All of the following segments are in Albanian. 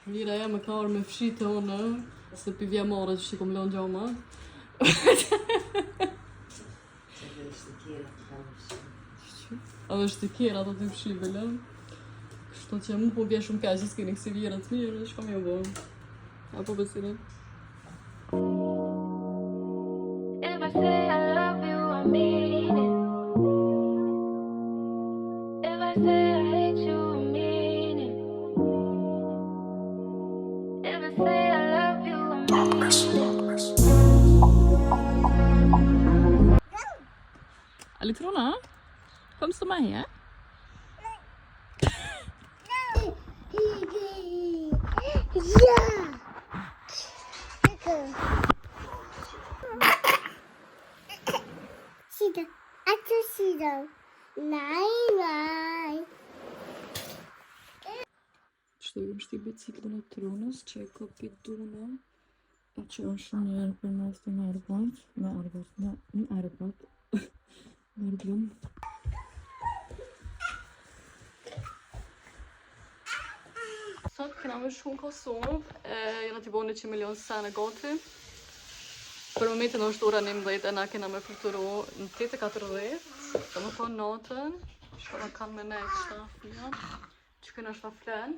Mira e më ka orë me fshitë unë, se pi vja morët që kom lënë gjoma. A dhe shtikera të të fshi bëllën. Kështu që mu po vje shumë kaqë, s'keni kësi vjera të mirë, shka me jo bërë. Apo besire. If I say I love you, I mean it. If I say I hate you, I mean it. If I say I love you, I mean it. Elektrona, kommst du mal her? Ja! Sida, ato sida. Nein. Kështu ju shti biciklën e Tronës, që e ka piduna, e që është njerë për mes të Arbët, në Arbën. Sot këna me shumë Kosovë, jena t'i boni 100 milion sene gati. Për momentin është ora 11 e na kena me fluturu në 8:40, të më thonë natën, shkona kanë me ne kështa fina, që këna është ta flen,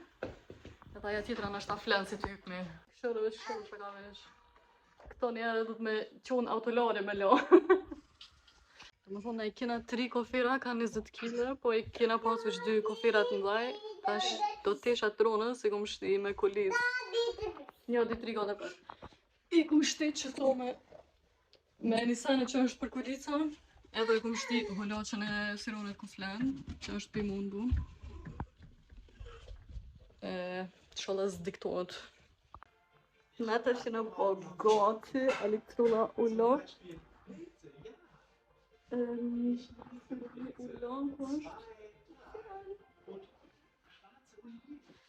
edhe aja tjetra në është ta flen si ty këmi. Shërë veç shumë që ka veç. Këto njerë du të me qonë autolare me lo. Të më thonë, ne i kena 3 kofira, ka 20 kg, po i kena pas veç 2 kofirat në dhaj, tash do t'esha Tronës, si kom shti me kolis. 1, 2, 3, 4, 5. I kom shti që to me Nisane që është për kolica, edhe i kom shti hollaqen e sironet kuflen, që është pi mundu. Shala s'diktohet. Nata që në po gati, Elektrona ullaq. Ullaq është.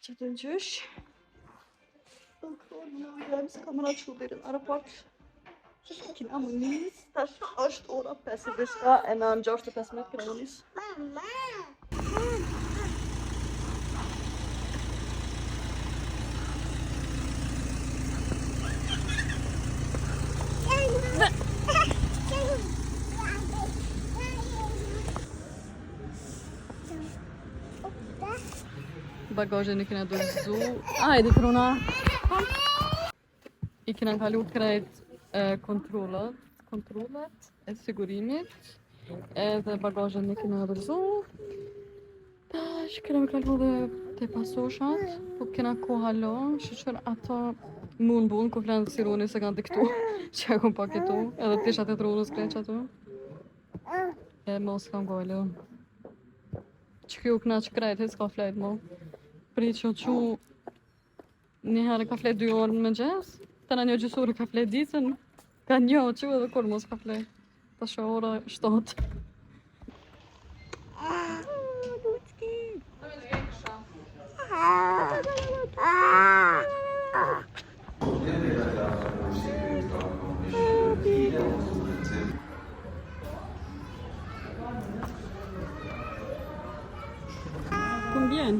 Që të në gjysh. S'ka më në që dhe në aeroport. Kina më njës, tash është ora 5:10 e në 6:15 kina më njës. Mama! Bagajën i kena dorëzu. Ajde, Trona! I kena kalu krejt kontrollet e sigurimit, edhe bagajën i kena dorëzu. Tash kena me kalu dhe te pasoshat, po kena koha lo, shqyqër ato mund bun, ku flenë sironi se kanë diktu, që e kom paketu, edhe tishat e Tronës kreq ato. E mos kam gojle. Që kjo këna që krejt, s'ka flejt mo. Pri që që njëherë ka flejt 2 orë në gjes, të në një gjysur ka flejt ditën, ka një që edhe kur mos ka flejt. Ta shë ora 7. Combien?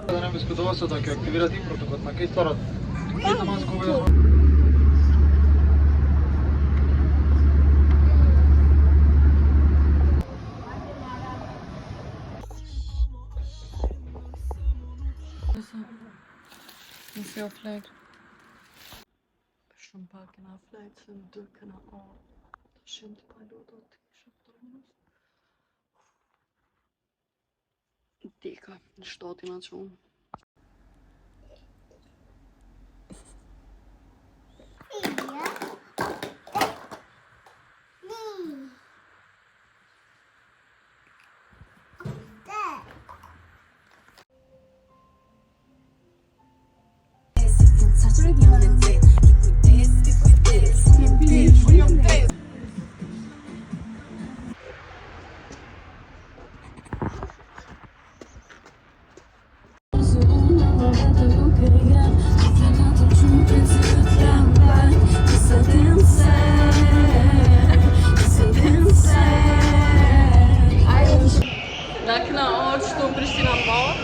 Да не безкодова са да ќе активират и протокот на кај сторат. Кај Дамаскове. Nëse o flejt. Shumë pak kena flejt, se në 2 kena orë. Të shumë të palutot të kisha Tronës. Dika, në 7 ima që unë. Na kena ardhur këtu në Prishtinë mbar.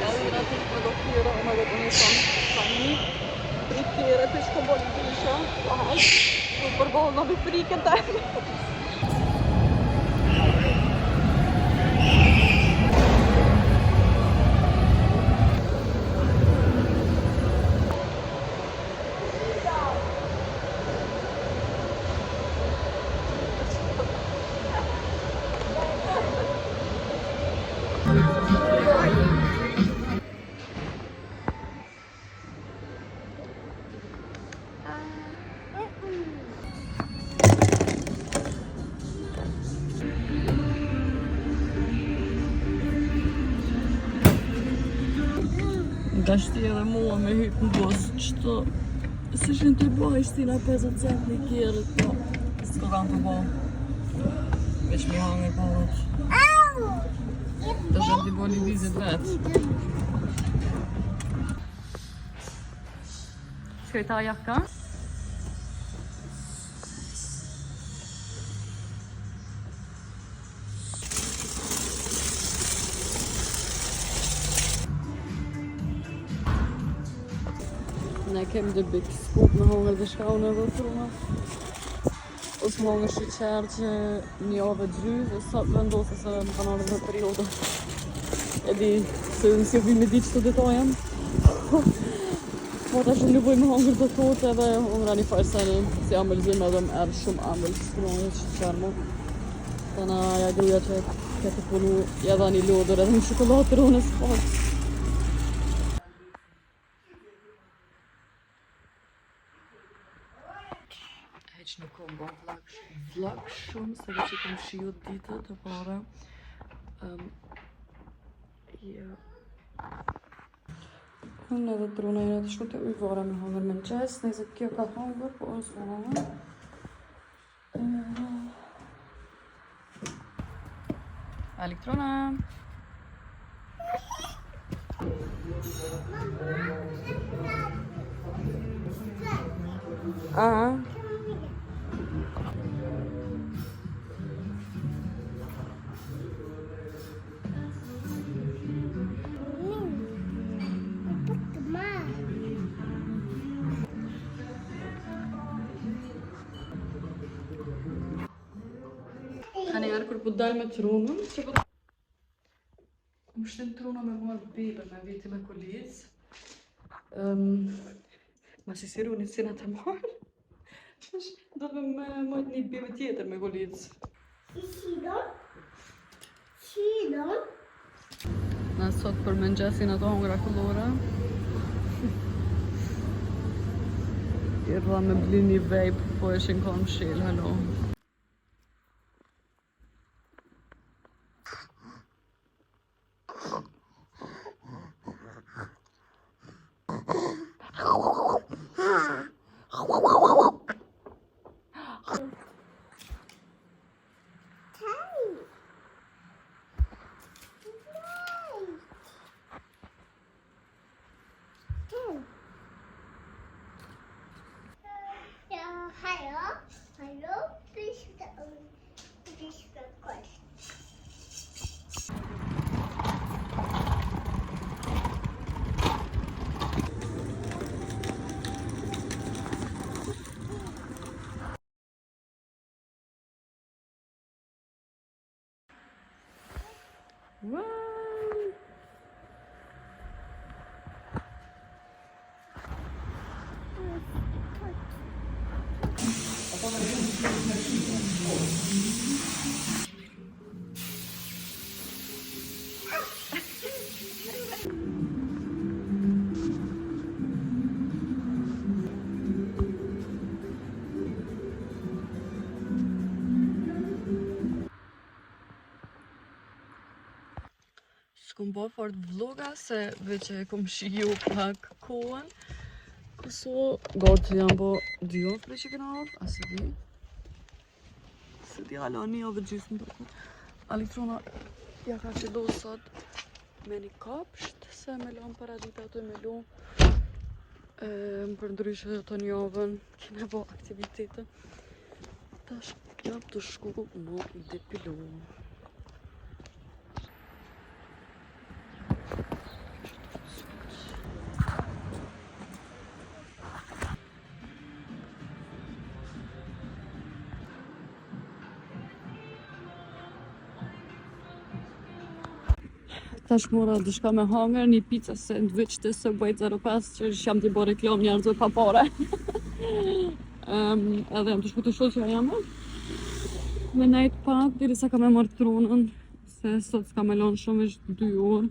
Ja, u na të më do kira, më do të nisam tani. Pritere të shkomboli disha. Ahaj. U përballë në frikën tani. Nga shti edhe mua me hypë në bosë qëto se shenë të bëj shtina 50 cent një kjerët po s'ko kam të bëj veç mi hangër parët të shenë të bëj një vizit vetë Shkajta jaka Ne kem dhe bit skup me hongër dhe shka unë edhe truna ose më hongër sheqer që një javë gjys e sot vendose se më kanë ardhur në periodë e di se nësi vi me di që të detajem po ta shumë një boj me hongër dhe tot edhe hongëra një farë seni si amëlzim edhe më erë shumë amël së në hongër sheqer mu ta na ja gruja që këtë punu ja dha një lodër edhe më shokolatër unë e s'faq Heq nuk kom bo vlog shumë, se që kom shiju ditët e para. Unë edhe truna jene të shkute ujvara me hangër me në qes, nëse kjo ka hangër, po është më hangër. Elektrona! Aha. Kanë njerë kur po dal me trunën, që po... Më shtin truna me marrë bebe me viti me kolicë. Ma si siru një cina të marrë. Do të me mojtë një bebe tjetër me kolicë. Qidon? Na sot për mëngjesin ato hongra kullore. I rra me bli një vape, po eshin kom shil, halo. Hallo, please request. Wow! S'kom bo fort vloga se veç e kom shiju pak kohën. Këso gati janë bo 2 ofre që këna ardhë, a se di? Se di hala 1 javë gjysmë të ku. Elektrona ja ka qëllu sot me një kapsht, se me lanë para dita të me lu. Për ndryshe të një javën, kime bo aktivitetën. Tash Jam të shku më depilu. Tash mora diçka me hangër, një pizza sandwich të Subway 05 që jam t'i bërë reklam njerëzve pa pare. Edhe jam të shku të shoqja jame. Me nejt pak, diri sa ka me marrë tronën, se sot s'ka me lanë shumë ish 2 orë.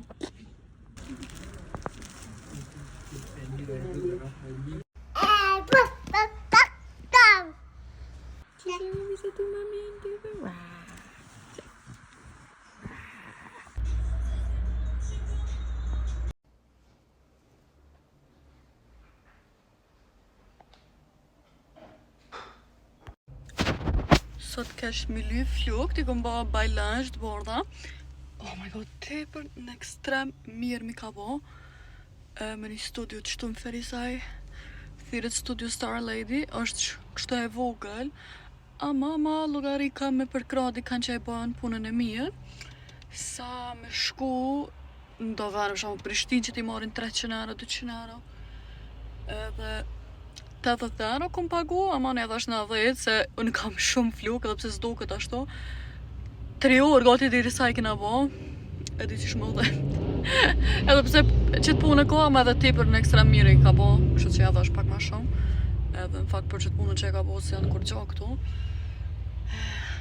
Sot kesh mi ly fluk, t'i kom ba bajlansh të borda. Oh my god, tepër në ekstrem mirë mi ka bo. Me një studio të shtu në Ferisaj. Thirët Studio Star Lady, është kështu e vogël. Ama logari ka me përkradi kanë që e bën punën e mirë. Sa me shku, ndo verë më shumë Prishtinë që ti marin 300 euro, 200 euro. Edhe 80 euro kom pagu, ama ne edhe është 90, se unë kam shumë fluk, edhe pse s'do këtë ashtu. 3 orë gati diri sa i kena bo, e di që shmë dhe. Edhe pse që të punë e kam edhe tepër në ekstrem mirë i ka bo, kështu që edhe është pak ma shumë. Edhe në fakt për që të punën që e ka bo se janë kur gjo këtu.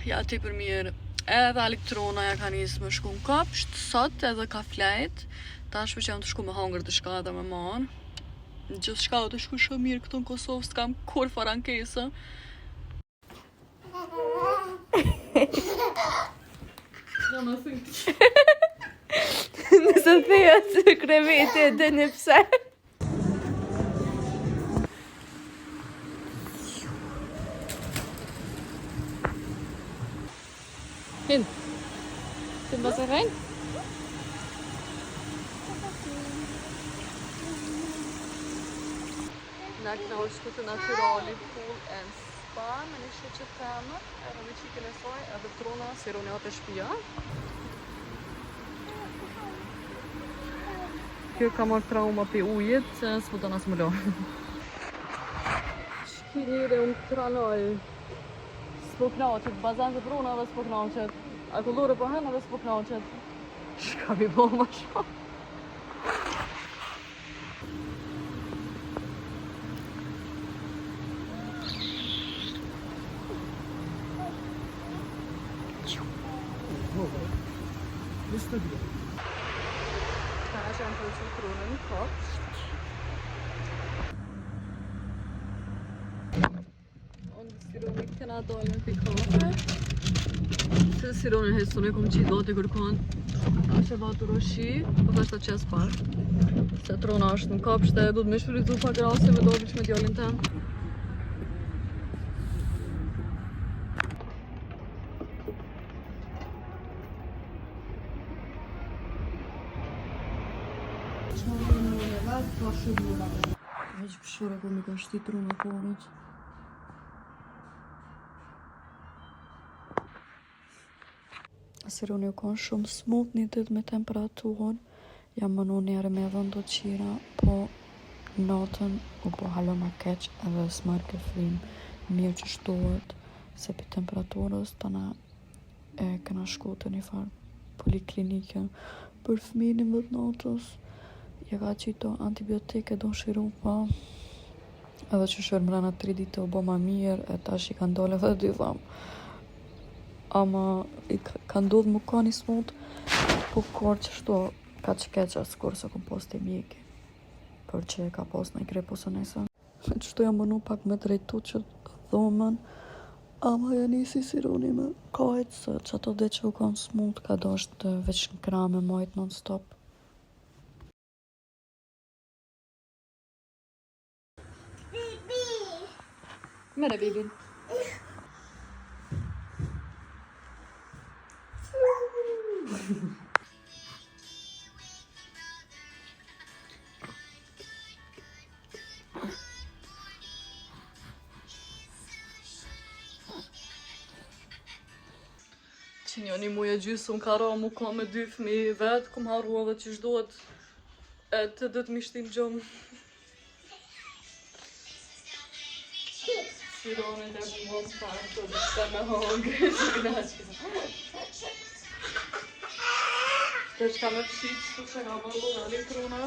Ja tepër mirë. Edhe elektrona ja ka njësë me shku në kopsht, sot edhe ka flejt. Tashme që jam të shku me hangër të shka edhe me manë. Gjithë shka të shku shumë mirë këtu në Kosovë, s'kam kur farankesë. Ja më thujtë. Nëse theja të krevete e dhe në pse. Hin. Ti më se rejnë? Na këna u shku të naturali pool and spa me një sheqe femër, edhe me qikën e saj, edhe trona sironi atë shpia. Kjo ka marrë trauma për ujit, që s'po të nësë më lo. Shkirire unë tranoj. S'po knaqet, bazan të trona dhe s'po knaqet. A kullore po hen edhe s'po knaqet. Shka mi bo ma shumë. Tash jam për që tronën kopsht. Unë sironi këna dojnë me kafe. Se sironi hesun e kom qitë gati kërkon. Ashtë e vatu roshi, po thashtë të qes par. Se trona është në kopsht e du të me shfryzu pa grasi me dobi që me djallin tem. Veç pëshore po mi ka shti truna porët. Sironi u konë shumë smut një dit me temperaturën. Jam mënu njerë me edhe ndo qira, po natën u po halo ma keq edhe s'marrë ke frim mirë që shtohet, se për temperaturës tana e këna shku të një farë poliklinike për fëmijën 11 natës. Ja ka qito antibiotike do shiru pa. Edhe që shërë mrena 3 ditë u bo ma mirë, e tash i ka ndole edhe 2 dhamë. Ama i ka ndodhë më ka një smut, po kërë që shto ka që keqa s'kur se kom post e mjeki. Për që ka post në i grip ose nëjse. Qështu jam mënu pak me drejtu që dhomen, ama ja nisi sironi me kajtë, se që ato dhe që u kanë smut, ka do është veç në krame majtë non stop. Mere bibin. Që një muaj e gjysë unë ka ra mu ka me 2 fëmijë vetë, kom harrua dhe që shdohet të dhëtë mi shtim gjumë. Si ronin e ku mos parë të dhe shte me hongë, që knaqë. Të që ka me pëshit, që që ka bërë dhe litruna.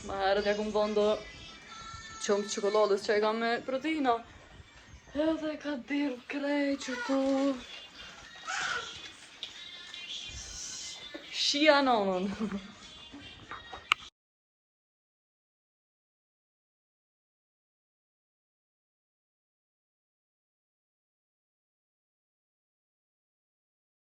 Ma herët ja kom vëndo qëmë qokoladës që e ka me proteina. Edhe ka dirë krej që tu. Shia nonën.